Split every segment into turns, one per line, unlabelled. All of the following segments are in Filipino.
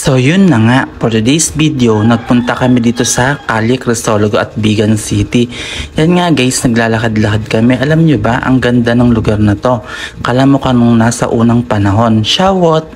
So yun na nga, for today's video, nagpunta kami dito sa Calle Crisologo at Bigan City. Yan nga guys, naglalakad-lakad kami. Alam nyo ba, ang ganda ng lugar na to. Kala mo ka nung nasa unang panahon. Shawot!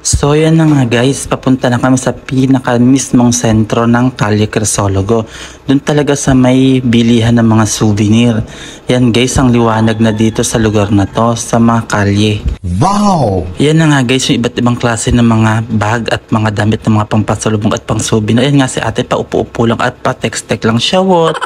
So yan na nga guys, papunta na kami sa pinaka mismong sentro ng Calle Crisologo. Doon talaga sa may bilihan ng mga souvenir. Yan guys, ang liwanag na dito sa lugar na to, sa mga kalye.
Wow!
Yan na nga guys, yung iba't ibang klase ng mga bag at mga damit ng mga pampasalubong at pang souvenir. Yan nga si ate, paupo-upo lang at pa-text-text lang siya. What?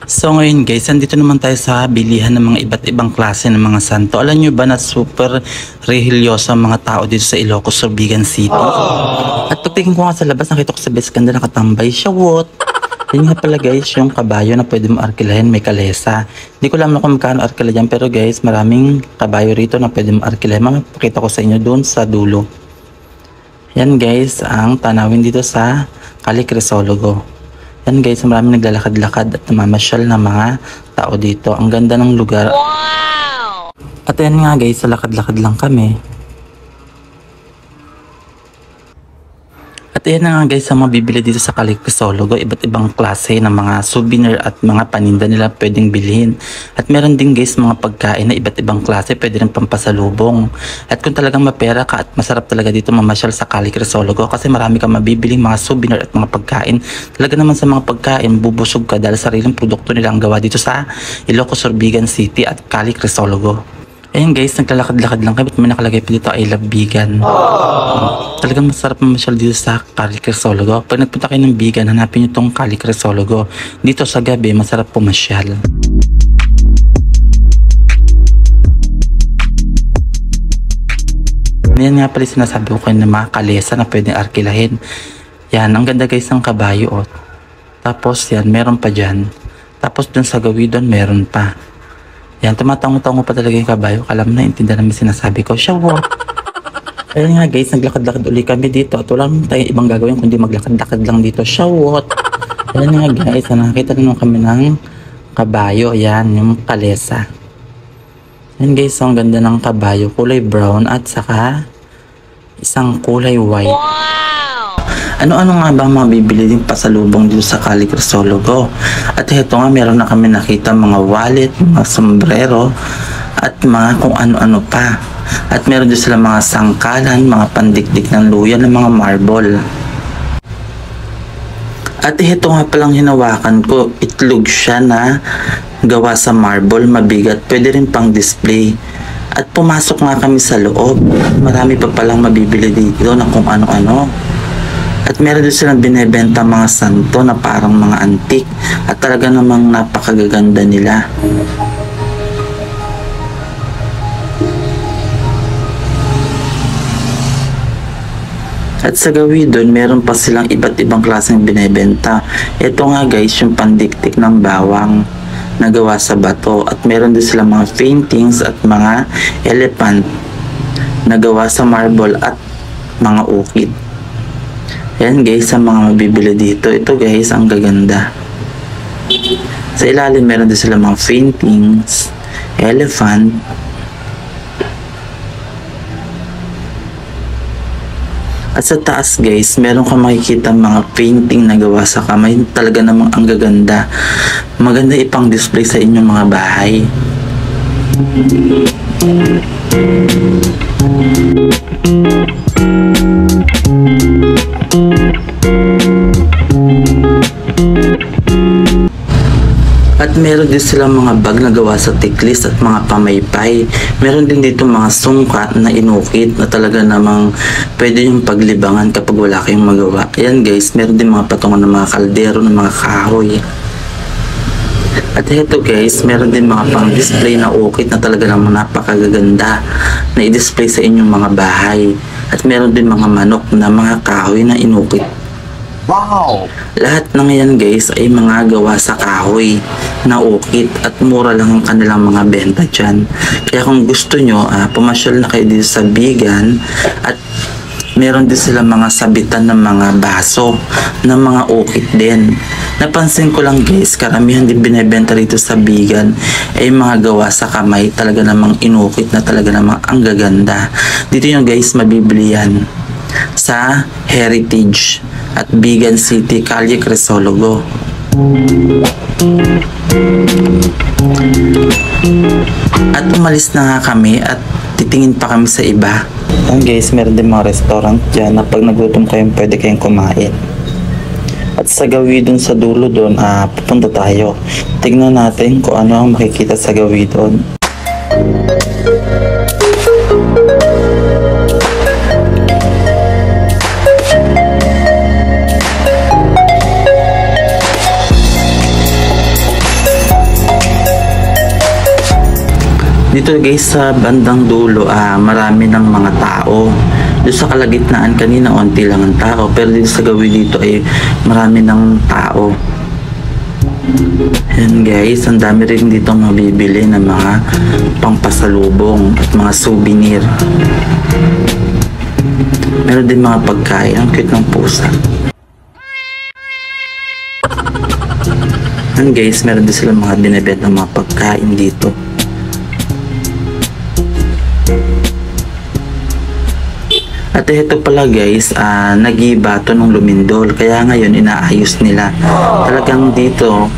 So ngayon guys, andito naman tayo sa bilihan ng mga iba't ibang klase ng mga santo. Alam nyo ba na super religyoso ang mga tao dito sa Ilocos Sur, Bigan City? At pagtingin ko nga sa labas, nakita ko sa Beskanda nakatambay siya. What? Yan nga pala guys, yung kabayo na pwede mo arkilahin, may kalesa. Hindi ko alam kung magkano arkila dyan, pero guys, maraming kabayo rito na pwede mo arkilahin. Mapakita ko sa inyo doon sa dulo. Yan guys, ang tanawin dito sa Calle Crisologo. Yan guys, maraming naglalakad-lakad at namamasyal na mga tao dito. Ang ganda ng lugar. Wow! At yan nga guys, sa lakad-lakad lang kami. At yan nga guys, sa mga bibili dito sa Calle Crisologo, iba't ibang klase ng mga souvenir at mga paninda nila pwedeng bilhin. At meron din guys mga pagkain na iba't ibang klase, pwede rin pampasalubong. At kung talagang mapera ka at masarap talaga dito mamasyal sa Calle Crisologo kasi marami kang mabibiling mga souvenir at mga pagkain. Talaga naman sa mga pagkain, bubusog ka dahil sariling produkto nila ang gawa dito sa Ilocos Sur, Bigan City at Calle Crisologo. Ayan guys, naglalakad-lakad lang kami at may nakalagay pa dito, I love Bigan. Talagang masarap mamasyal dito sa Calle Crisologo. Pag nagpunta kayo ng Bigan, hanapin nyo itong Calle Crisologo. Dito sa gabi, masarap pumasyal. Yan nga pala sinasabi ko kayo ng mga kalesa na pwedeng arkilahin. Yan, ang ganda guys ng kabayo. Oh. Tapos yan, meron pa dyan. Tapos dun sa gawidon, meron pa. Yan, tumatango-tango pa talaga yung kabayo. Alam na, intindihan namin sinasabi ko. Shawot! Ayun nga guys, naglakad-lakad uli kami dito. At wala naman tayong ibang gagawin kundi maglakad-lakad lang dito. Shawot! Ayun nga guys, nakakita naman kami ng kabayo. Yan, yung kalesa. Yan guys, ang ganda ng kabayo. Kulay brown at saka isang kulay white. Wow! Ano-ano nga ba mga bibili din pasalubong dito sa Calle Crisologo? At ito nga, meron na kami nakita mga wallet, mga sombrero, at mga kung ano-ano pa. At meron din sila mga sangkalan, mga pandikdik ng luya ng mga marble. At ito nga palang hinawakan ko, itlog siya na gawa sa marble, mabigat, pwede rin pang display. At pumasok nga kami sa loob. Marami pa palang mabibili dito na kung ano-ano. At meron din silang binebenta mga santo na parang mga antik. At talaga namang napakagaganda nila. At sa gawin doon, meron pa silang iba't ibang klaseng binebenta. Ito nga guys, yung pandiktik ng bawang na gawa sa bato. At meron din silang mga paintings at mga elephant na gawa sa marble at mga ukit. Yan guys, sa mga mabibili dito. Ito guys, ang gaganda. Sa ilalim, meron din sila mga paintings, elephant. At sa taas guys, meron kang makikita mga painting na gawa sa kamay. Talaga namang ang gaganda. Maganda ipang display sa inyong mga bahay. At meron din silang mga bag na gawa sa tiklis at mga pamaypay. Meron din dito mga sungka na inukit na talaga namang pwede yung paglibangan kapag wala kayong magawa. Ayan guys, meron din mga patungan ng mga kaldero ng mga kahoy. At ito guys, meron din mga pang display na ukit na talaga namang napakagaganda na i-display sa inyong mga bahay. At meron din mga manok na mga kahoy na inukit.
Wow!
Lahat ng yan guys ay mga gawa sa kahoy na ukit at mura lang ang kanilang mga benta dyan. Kaya kung gusto nyo, pumasyal na kayo dito sa Bigan at meron din sila mga sabitan ng mga baso ng mga ukit din. Napansin ko lang guys, karamihan din binibenta rito sa Bigan ay mga gawa sa kamay, talaga namang inukit na talaga namang ang gaganda. Dito yung guys mabibili yan sa Heritage at Bigan City, Calle Crisologo. At umalis na nga kami at titingin pa kami sa iba. Yan guys, meron din mga restaurant dyan na pag nagutom kayo pwede kayong kumain. At sa gawi dun sa dulo dun, pupunta tayo. Tignan natin kung ano ang makikita sa gawi dun. Dito guys sa bandang dulo, marami ng mga tao. Doon sa kalagitnaan kanina, onti lang ang tao. Pero dito sa gawi dito ay marami ng tao. Yan guys, ang dami rin dito mabibili ng mga pangpasalubong at mga souvenir. Meron din mga pagkain. Ang cute ng pusa. Yan guys, meron din sila mga binibenta ng mga pagkain dito. At ito pala guys, nagiba to nung lumindol. Kaya ngayon inaayos nila. Talagang dito,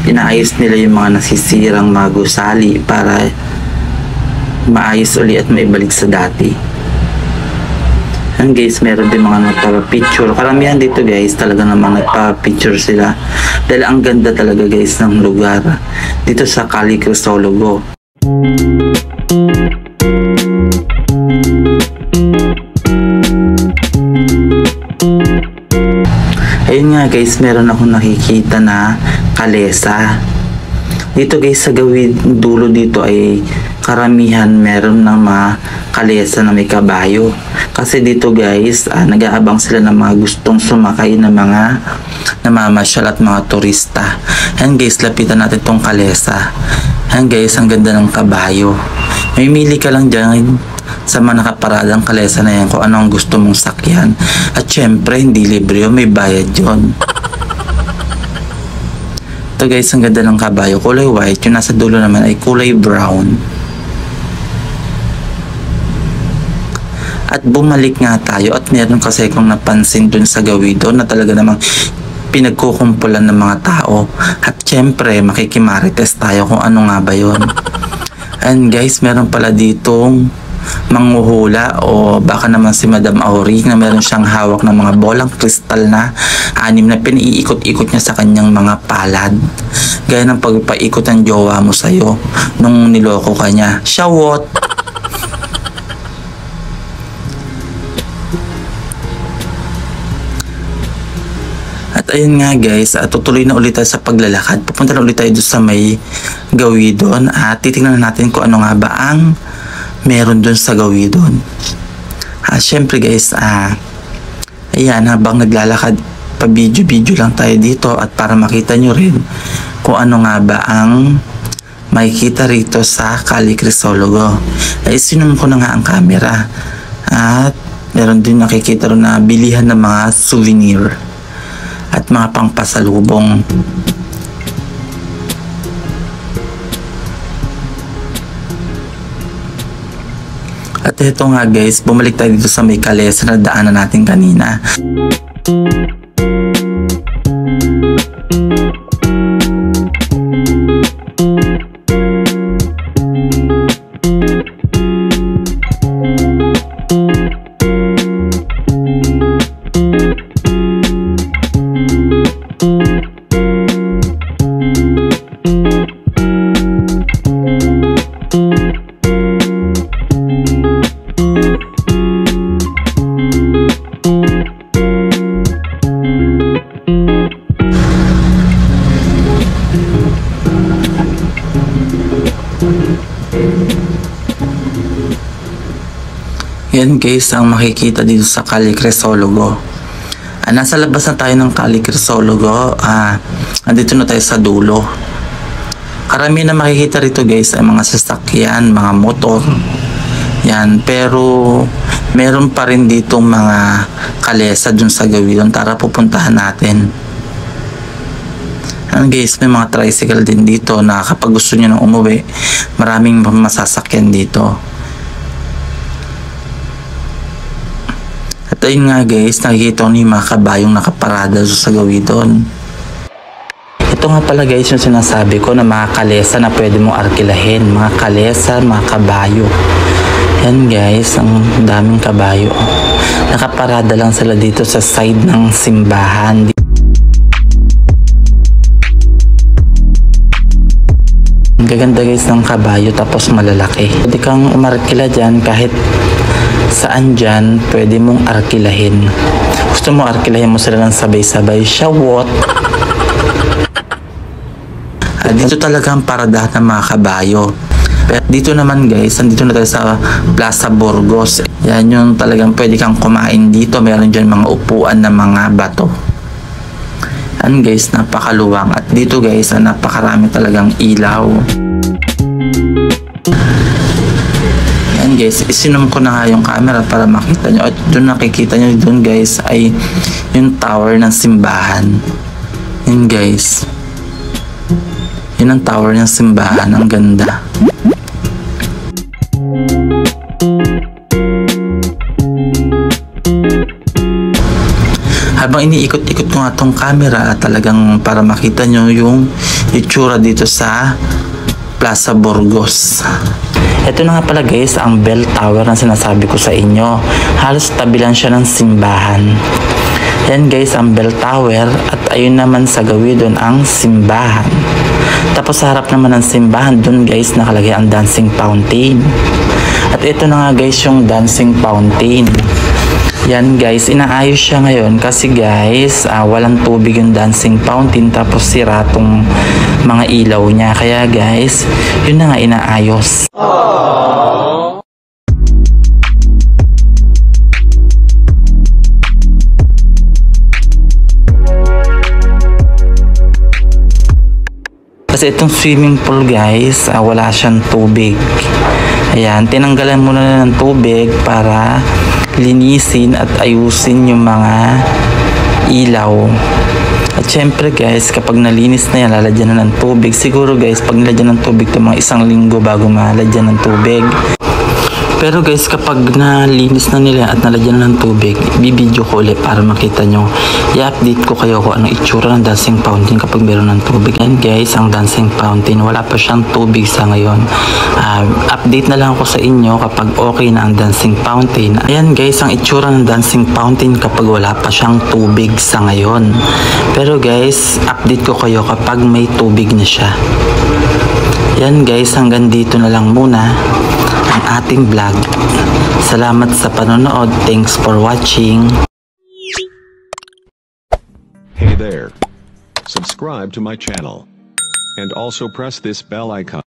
inaayos nila yung mga nasisirang mga gusali para maayos uli at maibalik sa dati. Yan guys, meron din mga nagpa-picture. Karamihan dito guys, talaga namang nagpa-picture sila. Dahil ang ganda talaga guys ng lugar. Dito sa Calle Crisologo. Ayun nga guys, meron akong nakikita na kalesa. Dito guys sa gawid dulo dito ay karamihan meron ng mga kalesa na may kabayo. Kasi dito guys, nag-aabang sila ng mga gustong sumakay na mga namamasyal at mga turista. Yan guys, lapitan natin tong kalesa. Yan guys, ang ganda ng kabayo. Mamimili ka lang dyan sa mga nakaparadang kalesa na yan kung ano ang gusto mong sakyan. At syempre, hindi libre yun, may bayad yun. Ito guys, ang ganda ng kabayo. Kulay white. Yung nasa dulo naman ay kulay brown. At bumalik nga tayo at meron kasi kong napansin dun sa gawi doon na talaga namang pinagkukumpulan ng mga tao. At syempre, makikimarites tayo kung ano nga ba yun. And guys, meron pala ditong manghuhula o baka naman si Madam Auri na meron siyang hawak ng mga bolang kristal na 6 na piniikot-ikot niya sa kanyang mga palad. Gaya ng pagpaikot ng jowa mo sa'yo nung niloko ka niya. Shawot! At ayun nga guys, tutuloy na ulit tayo sa paglalakad. Pupunta na ulit tayo doon sa may gawi doon at titingnan natin kung ano nga ba ang meron doon sa gawi doon. Syempre guys, ayan, habang naglalakad, pa-video lang tayo dito at para makita nyo rin kung ano nga ba ang makikita rito sa Calle Crisologo. Sinum ko na nga ang camera at meron din nakikita rin na bilihan ng mga souvenir at mga pangpasalubong. At ito nga guys, bumalik tayo dito sa may kalesa na daanan natin kanina. Yan guys ang makikita dito sa Calle Crisologo. Nasa labas na tayo ng Calle Crisologo. Andito na tayo sa dulo. Karamihan na makikita rito guys ay mga sasakyan, mga motor. Yan, pero meron pa rin ditong mga kalesa dun sa gawin. Tara pupuntahan natin. Yan guys, may mga tricycle din dito na kapag gusto nyo nang umuwi, maraming masasakyan dito. At ayun nga guys, nakikita ko yung mga kabayong nakaparada sa gawidon. Ito nga pala guys yung sinasabi ko na mga kalesa na pwede mong arkilahin. Mga kalesa, mga kabayo. Yan guys, ang daming kabayo. Nakaparada lang sila dito sa side ng simbahan. Ang gaganda guys ng kabayo tapos malalaki. Pwede kang umarkila dyan kahit saan dyan, pwede mong arkilahin. Gusto mo arkilahin mo sila ng sabay-sabay, shawot. Dito talaga ang paradahan ng mga kabayo. Pero dito naman guys, nandito na tayo sa Plaza Burgos. Yan yung talagang pwede kang kumain dito. Meron dyan mga upuan na mga bato. Yan guys, napakaluwang. At dito guys, napakarami talagang ilaw. Yan guys, isinom ko na nga yung camera para makita nyo. At doon nakikita nyo doon guys ay yung tower ng simbahan. Yan guys. Yun ang tower ng simbahan. Ang ganda. Habang iniikot-ikot ko nga tong camera talagang para makita nyo yung itsura dito sa Plaza Burgos. Ito na nga pala guys ang bell tower na sinasabi ko sa inyo. Halos tabi lang siya ng simbahan. Yan guys ang bell tower at ayun naman sa gawidon ang simbahan. Tapos sa harap naman ng simbahan dun guys nakalagay ang dancing fountain. At ito na nga guys yung dancing fountain. Yan guys, inaayos siya ngayon kasi guys, walang tubig yung dancing fountain tapos sira tong mga ilaw niya. Kaya guys, yun na nga inaayos. Aww. Kasi itong swimming pool guys, wala siyang tubig. Ayan, tinanggalan muna na ng tubig para linisin at ayusin yung mga ilaw. At syempre guys, kapag nalinis na yan, lalagyan na ng tubig. Siguro guys, pag nilagyan ng tubig ito mga 1 linggo bago malagyan ng tubig. Pero guys, kapag nalinis na nila at nalagyan na ng tubig, bibidyo ko ulit para makita nyo. I-update ko kayo kung anong itsura ng dancing fountain kapag meron ng tubig. And guys, ang dancing fountain, wala pa siyang tubig sa ngayon. Update na lang ako sa inyo kapag okay na ang dancing fountain. Ayan guys, ang itsura ng dancing fountain kapag wala pa siyang tubig sa ngayon. Pero guys, update ko kayo kapag may tubig na siya. Yan guys, hanggang dito na lang muna ang ating vlog. Salamat sa panonood. Thanks for watching.
Hey there. Subscribe to my channel. And also press this bell icon.